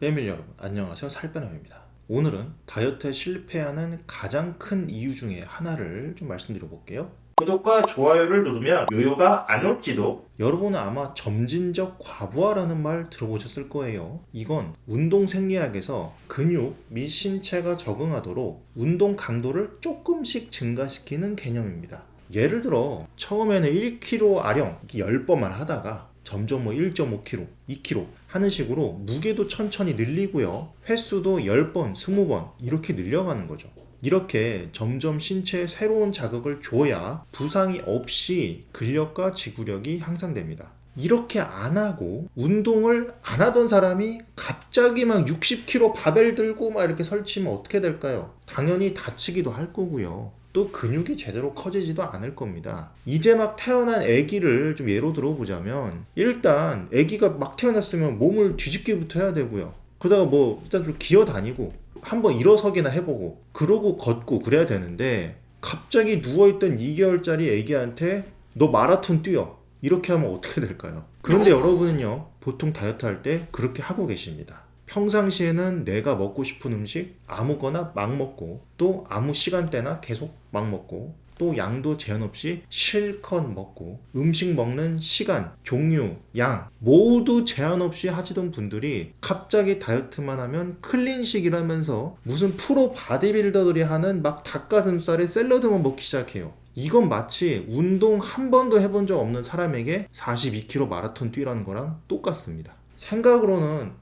패밀리 여러분, 안녕하세요. 살빼남입니다. 오늘은 다이어트에 실패하는 가장 큰 이유 중에 하나를 좀 말씀드려 볼게요. 구독과 좋아요를 누르면 요요가 안 올지도. 여러분은 아마 점진적 과부하라는 말 들어보셨을 거예요. 이건 운동 생리학에서 근육 및 신체가 적응하도록 운동 강도를 조금씩 증가시키는 개념입니다. 예를 들어 처음에는 1kg 아령 10번만 하다가 점점 1.5kg, 2kg 하는 식으로 무게도 천천히 늘리고요. 횟수도 10번, 20번 이렇게 늘려가는 거죠. 이렇게 점점 신체에 새로운 자극을 줘야 부상이 없이 근력과 지구력이 향상됩니다. 이렇게 안 하고 운동을 안 하던 사람이 갑자기 막 60kg 바벨 들고 막 이렇게 설치면 어떻게 될까요? 당연히 다치기도 할 거고요. 또 근육이 제대로 커지지도 않을 겁니다. 이제 막 태어난 아기를 좀 예로 들어보자면 일단 아기가 막 태어났으면 몸을 뒤집기부터 해야 되고요. 그러다가 뭐 일단 좀 기어 다니고 한번 일어서기나 해보고 그러고 걷고 그래야 되는데 갑자기 누워있던 2개월짜리 아기한테 너 마라톤 뛰어 이렇게 하면 어떻게 될까요? 그런데 여러분은요 보통 다이어트 할 때 그렇게 하고 계십니다. 평상시에는 내가 먹고 싶은 음식 아무거나 막 먹고 또 아무 시간대나 계속 막 먹고 또 양도 제한 없이 실컷 먹고 음식 먹는 시간, 종류, 양 모두 제한 없이 하시던 분들이 갑자기 다이어트만 하면 클린식이라면서 무슨 프로 바디빌더들이 하는 막 닭가슴살에 샐러드만 먹기 시작해요. 이건 마치 운동 한 번도 해본 적 없는 사람에게 42km 마라톤 뛰라는 거랑 똑같습니다. 생각으로는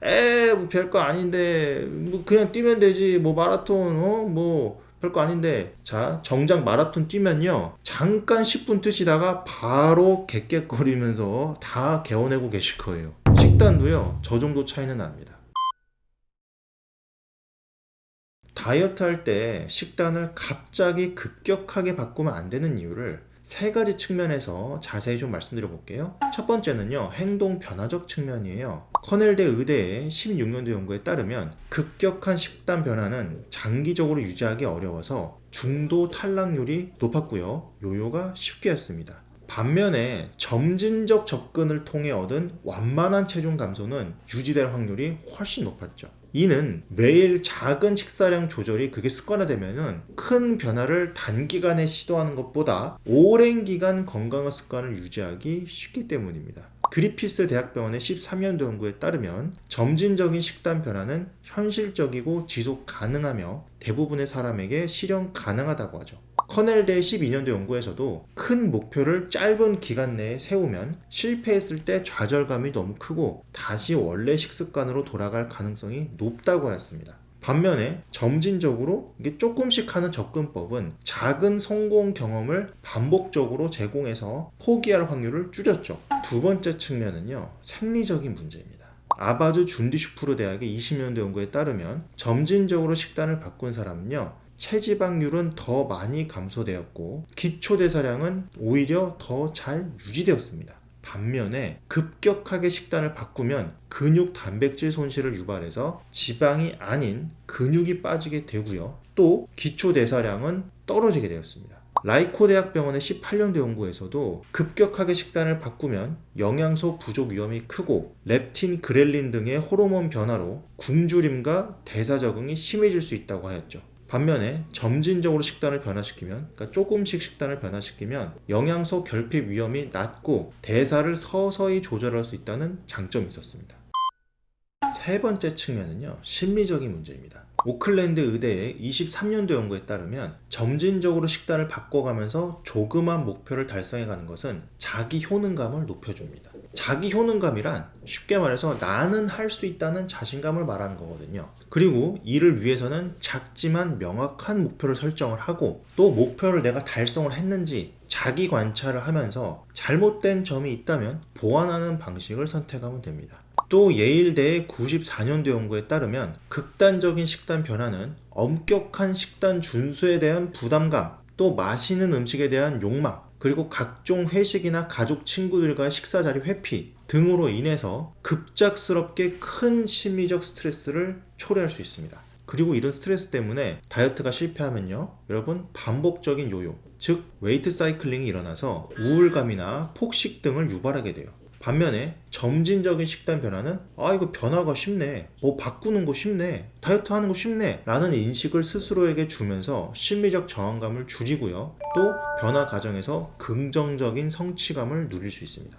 뭐 별거 아닌데 뭐 그냥 뛰면 되지 뭐 마라톤 뭐 별거 아닌데 자 정작 마라톤 뛰면요 잠깐 10분 뛰시다가 바로 객객거리면서 다 개워내고 계실 거예요. 식단도요 저 정도 차이는 납니다. 다이어트 할 때 식단을 갑자기 급격하게 바꾸면 안 되는 이유를 세 가지 측면에서 자세히 좀 말씀드려 볼게요. 첫 번째는요, 행동 변화적 측면이에요. 커넬대 의대의 16년도 연구에 따르면 급격한 식단 변화는 장기적으로 유지하기 어려워서 중도 탈락률이 높았고요. 요요가 쉽게 했습니다. 반면에 점진적 접근을 통해 얻은 완만한 체중 감소는 유지될 확률이 훨씬 높았죠. 이는 매일 작은 식사량 조절이 그게 습관화되면은 큰 변화를 단기간에 시도하는 것보다 오랜 기간 건강한 습관을 유지하기 쉽기 때문입니다. 그리피스 대학병원의 13년도 연구에 따르면 점진적인 식단 변화는 현실적이고 지속 가능하며 대부분의 사람에게 실현 가능하다고 하죠. 커넬대 12년도 연구에서도 큰 목표를 짧은 기간 내에 세우면 실패했을 때 좌절감이 너무 크고 다시 원래 식습관으로 돌아갈 가능성이 높다고 하였습니다. 반면에 점진적으로 이게 조금씩 하는 접근법은 작은 성공 경험을 반복적으로 제공해서 포기할 확률을 줄였죠. 두 번째 측면은요, 생리적인 문제입니다. 아바주 준디슈프르 대학의 20년도 연구에 따르면 점진적으로 식단을 바꾼 사람은요 체지방률은 더 많이 감소되었고 기초대사량은 오히려 더 잘 유지되었습니다. 반면에 급격하게 식단을 바꾸면 근육 단백질 손실을 유발해서 지방이 아닌 근육이 빠지게 되고요. 또 기초대사량은 떨어지게 되었습니다. 라이코 대학병원의 18년도 연구에서도 급격하게 식단을 바꾸면 영양소 부족 위험이 크고 렙틴, 그렐린 등의 호르몬 변화로 굶주림과 대사 적응이 심해질 수 있다고 하였죠. 반면에 점진적으로 식단을 변화시키면 그러니까 조금씩 식단을 변화시키면 영양소 결핍 위험이 낮고 대사를 서서히 조절할 수 있다는 장점이 있었습니다. 세 번째 측면은요 심리적인 문제입니다. 오클랜드 의대의 23년도 연구에 따르면 점진적으로 식단을 바꿔가면서 조그만 목표를 달성해가는 것은 자기 효능감을 높여줍니다. 자기 효능감이란 쉽게 말해서 나는 할 수 있다는 자신감을 말하는 거거든요. 그리고 이를 위해서는 작지만 명확한 목표를 설정을 하고 또 목표를 내가 달성을 했는지 자기 관찰을 하면서 잘못된 점이 있다면 보완하는 방식을 선택하면 됩니다. 또 예일대의 94년도 연구에 따르면 극단적인 식단 변화는 엄격한 식단 준수에 대한 부담감, 또 맛있는 음식에 대한 욕망, 그리고 각종 회식이나 가족 친구들과의 식사 자리 회피 등으로 인해서 급작스럽게 큰 심리적 스트레스를 초래할 수 있습니다. 그리고 이런 스트레스 때문에 다이어트가 실패하면요 여러분 반복적인 요요 즉 웨이트 사이클링이 일어나서 우울감이나 폭식 등을 유발하게 돼요. 반면에 점진적인 식단 변화는 이거 변화가 쉽네, 뭐 바꾸는 거 쉽네, 다이어트 하는 거 쉽네 라는 인식을 스스로에게 주면서 심리적 저항감을 줄이고요. 또 변화 과정에서 긍정적인 성취감을 누릴 수 있습니다.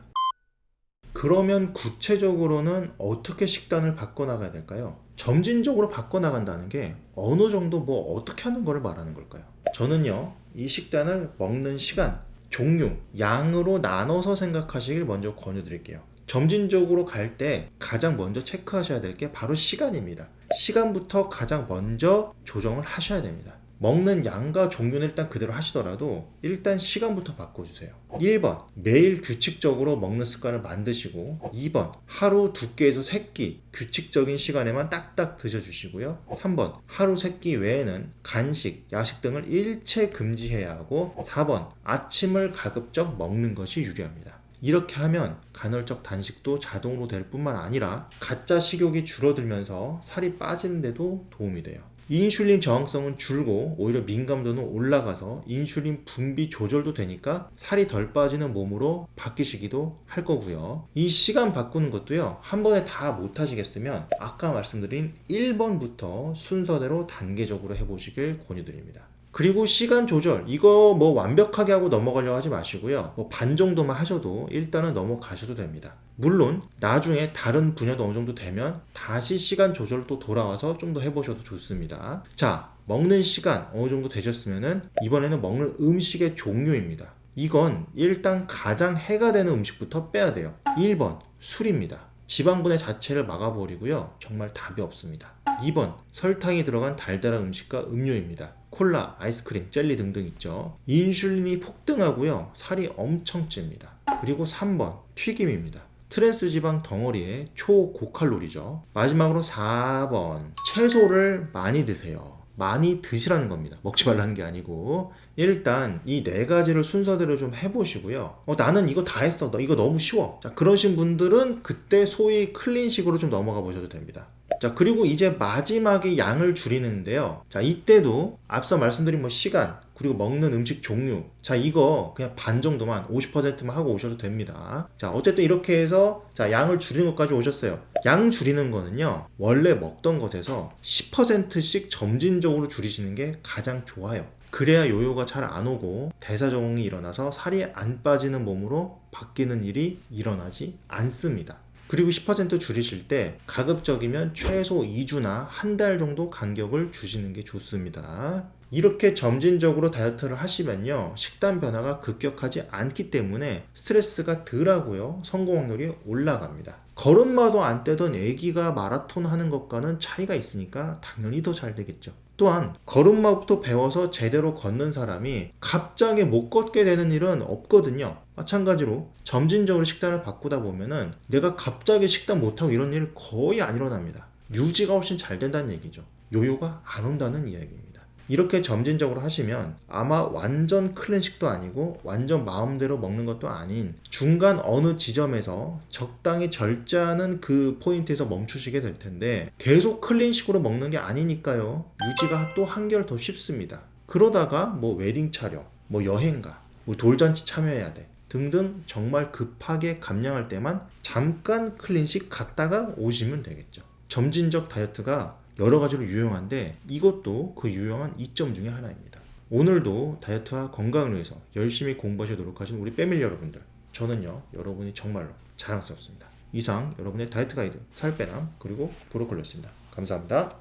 그러면 구체적으로는 어떻게 식단을 바꿔나가야 될까요? 점진적으로 바꿔나간다는 게 어느 정도 뭐 어떻게 하는 거를 말하는 걸까요? 저는요, 이 식단을 먹는 시간, 종류, 양으로 나눠서 생각하시길 먼저 권유드릴게요. 점진적으로 갈 때 가장 먼저 체크하셔야 될 게 바로 시간입니다. 시간부터 가장 먼저 조정을 하셔야 됩니다. 먹는 양과 종류는 일단 그대로 하시더라도 일단 시간부터 바꿔주세요. 1번, 매일 규칙적으로 먹는 습관을 만드시고, 2번, 하루 2끼에서 3끼 규칙적인 시간에만 딱딱 드셔주시고요. 3번, 하루 3끼 외에는 간식, 야식 등을 일체 금지해야 하고, 4번, 아침을 가급적 먹는 것이 유리합니다. 이렇게 하면 간헐적 단식도 자동으로 될 뿐만 아니라 가짜 식욕이 줄어들면서 살이 빠지는 데도 도움이 돼요. 인슐린 저항성은 줄고 오히려 민감도는 올라가서 인슐린 분비 조절도 되니까 살이 덜 빠지는 몸으로 바뀌시기도 할 거고요. 이 시간 바꾸는 것도요, 한 번에 다 못 하시겠으면 아까 말씀드린 1번부터 순서대로 단계적으로 해보시길 권유드립니다. 그리고 시간 조절, 이거 뭐 완벽하게 하고 넘어가려고 하지 마시고요. 뭐 반 정도만 하셔도 일단은 넘어가셔도 됩니다. 물론 나중에 다른 분야도 어느 정도 되면 다시 시간 조절로 또 돌아와서 좀 더 해보셔도 좋습니다. 자, 먹는 시간 어느 정도 되셨으면은 이번에는 먹는 음식의 종류입니다. 이건 일단 가장 해가 되는 음식부터 빼야 돼요. 1번, 술입니다. 지방분해 자체를 막아버리고요. 정말 답이 없습니다. 2번, 설탕이 들어간 달달한 음식과 음료입니다. 콜라, 아이스크림, 젤리 등등 있죠. 인슐린이 폭등하고요. 살이 엄청 찝니다. 그리고 3번, 튀김입니다. 트랜스 지방 덩어리의 초고칼로리죠. 마지막으로 4번, 채소를 많이 드세요. 많이 드시라는 겁니다. 먹지 말라는 게 아니고. 일단 이 4가지를 순서대로 좀 해보시고요. 나는 이거 다 했어, 이거 너무 쉬워. 자, 그러신 분들은 그때 소위 클린식으로 좀 넘어가 보셔도 됩니다. 자, 그리고 이제 마지막에 양을 줄이는데요. 자, 이때도 앞서 말씀드린 시간, 그리고 먹는 음식 종류, 자, 이거 그냥 반 정도만 50%만 하고 오셔도 됩니다. 자, 어쨌든 이렇게 해서 자, 양을 줄이는 것까지 오셨어요. 양 줄이는 거는요, 원래 먹던 것에서 10%씩 점진적으로 줄이시는 게 가장 좋아요. 그래야 요요가 잘 안 오고 대사적응이 일어나서 살이 안 빠지는 몸으로 바뀌는 일이 일어나지 않습니다. 그리고 10% 줄이실 때 가급적이면 최소 2주나 한 달 정도 간격을 주시는 게 좋습니다. 이렇게 점진적으로 다이어트를 하시면요, 식단 변화가 급격하지 않기 때문에 스트레스가 덜하고요, 성공 확률이 올라갑니다. 걸음마도 안 떼던 애기가 마라톤 하는 것과는 차이가 있으니까 당연히 더 잘 되겠죠. 또한 걸음마부터 배워서 제대로 걷는 사람이 갑자기 못 걷게 되는 일은 없거든요. 마찬가지로 점진적으로 식단을 바꾸다 보면은 내가 갑자기 식단 못하고 이런 일 거의 안 일어납니다. 유지가 훨씬 잘 된다는 얘기죠. 요요가 안 온다는 이야기입니다. 이렇게 점진적으로 하시면 아마 완전 클린식도 아니고 완전 마음대로 먹는 것도 아닌 중간 어느 지점에서 적당히 절제하는 그 포인트에서 멈추시게 될 텐데, 계속 클린식으로 먹는 게 아니니까요, 유지가 또 한결 더 쉽습니다. 그러다가 뭐 웨딩 촬영, 뭐 여행가, 뭐 돌잔치 참여해야 돼 등등 정말 급하게 감량할 때만 잠깐 클린식 갔다가 오시면 되겠죠. 점진적 다이어트가 여러 가지로 유용한데 이것도 그 유용한 이점 중에 하나입니다. 오늘도 다이어트와 건강을 위해서 열심히 공부하시려 노력하신 우리 패밀리 여러분들, 저는요, 여러분이 정말로 자랑스럽습니다. 이상 여러분의 다이어트 가이드 살빼남 그리고 브로콜리였습니다. 감사합니다.